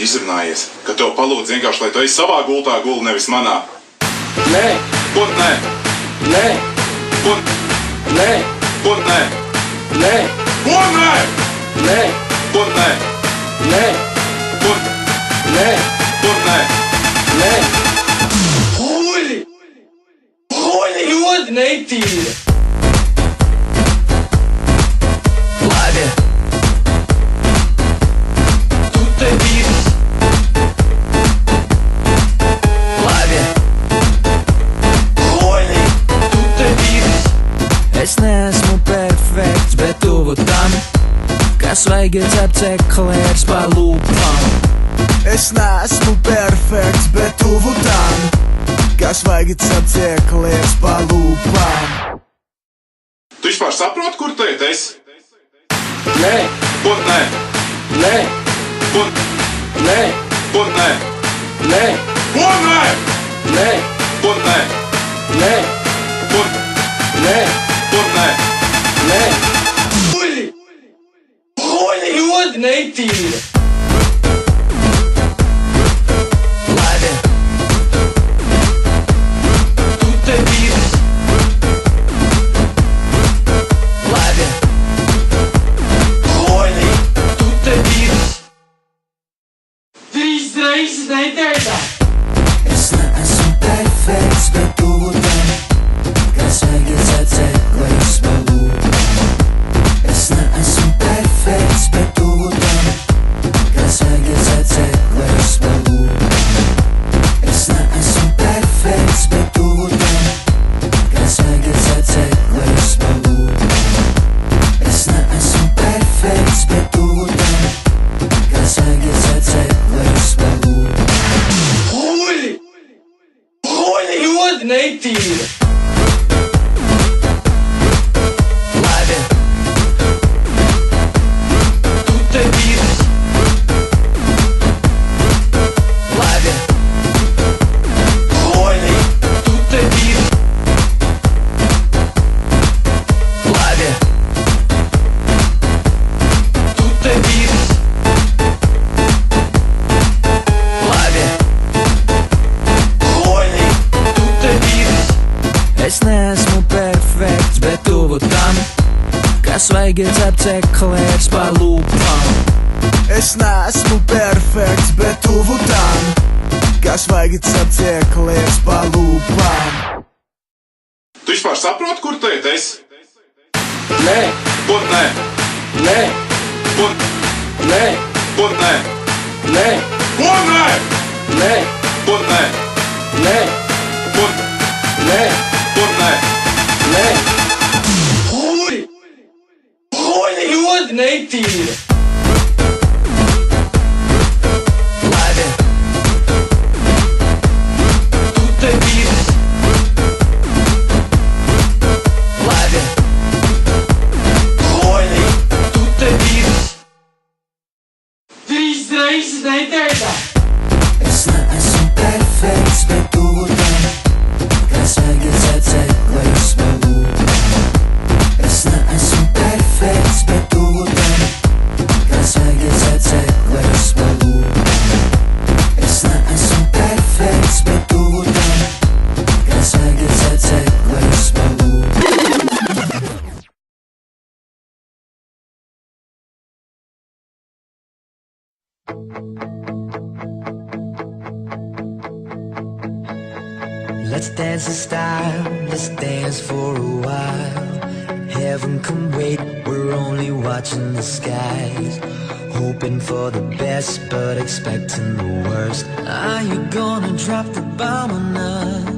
Izrunājies, ka tev palūdz vienkārši, lai tu ej savā gultā guli, nevis manā. Nē, Ko nē? nē, Ko, nē, ko nē? nē, Ko nē? nē, Ko nē? nē, Ko, nē, ko nē? nē. Huļi! Huļi ļoti netīra! Labi, Tu te vīrs! labi, Huļi! Tu te vīrs! es neesmu perfekts, bet tuvu tam, kas vajag cept eklērs pa lūpām. Es neesmu perfekts, bet tuvu tam, kas vajag cept eklērs pa lūpām. Tu vispār saproti, kur tu esi? Nē, Ko nē? nē, Ko, nē, ko nē? nē, Ko nē? nē, Ko nē? nē, Ko, nē, ko nē? nē. Huļi! Huļi ļoti netīra! Labi, Tu te vīrs! labi, Huļi! Tu te vīrs! 3 reizes nedēļā! es neesmu perfekts, bet tuvu tam, kas vajag cept eklērs pa lūpām. Es neesmu perfekts, bet tuvu tam, kas vajag cept eklērs pa lūpām. Es neesmu perfekts, bet tuvu tam, kas vajag cept eklērs pa lūpām. Es neesmu perfekts, bet tuvu tam, kas vajag cept eklērs pa lūpām. Huļi! Huļi ļoti netīra! Labi, Tu te vīrs! labi, Huļi! Tu te vīrs! labi, Tu te vīrs! labi. Huļi! Tu te vīrs! Es neesmu perfekts, bet tuvu tam, kas vajag cept eklērs pa lūpām. Es neesmu perfekts, bet tuvu tam, kas vajag cept eklērs pa lūpām. Tu vispār saproti, kur tu esi? Nē, Ko nē? nē, Ko, nē, ko nē? nē, Ko nē? nē, Ko nē? nē, Ko, nē, ko nē? nē. Huļi! Huļi ļoti netīra! Labi, Tu te vīrs! labi, Huļi! Tu te vīrs! 3 reizes nedēļā! es neesmu perfekts, bet tuvu tam, kas vajag cept eklērs pa lūpām. Es neesmu perfekts, bet tuvu tam, kas vajag cept eklērs pa lūpām. Es neesmu perfekts, bet tuvu tam, kas vajag cept eklērs pa lūpām. Let's dance in style, let's dance for a while. Heaven can wait, we're only watching the skies. Hoping for the best, but expecting the worst. Are you gonna drop the bomb or not?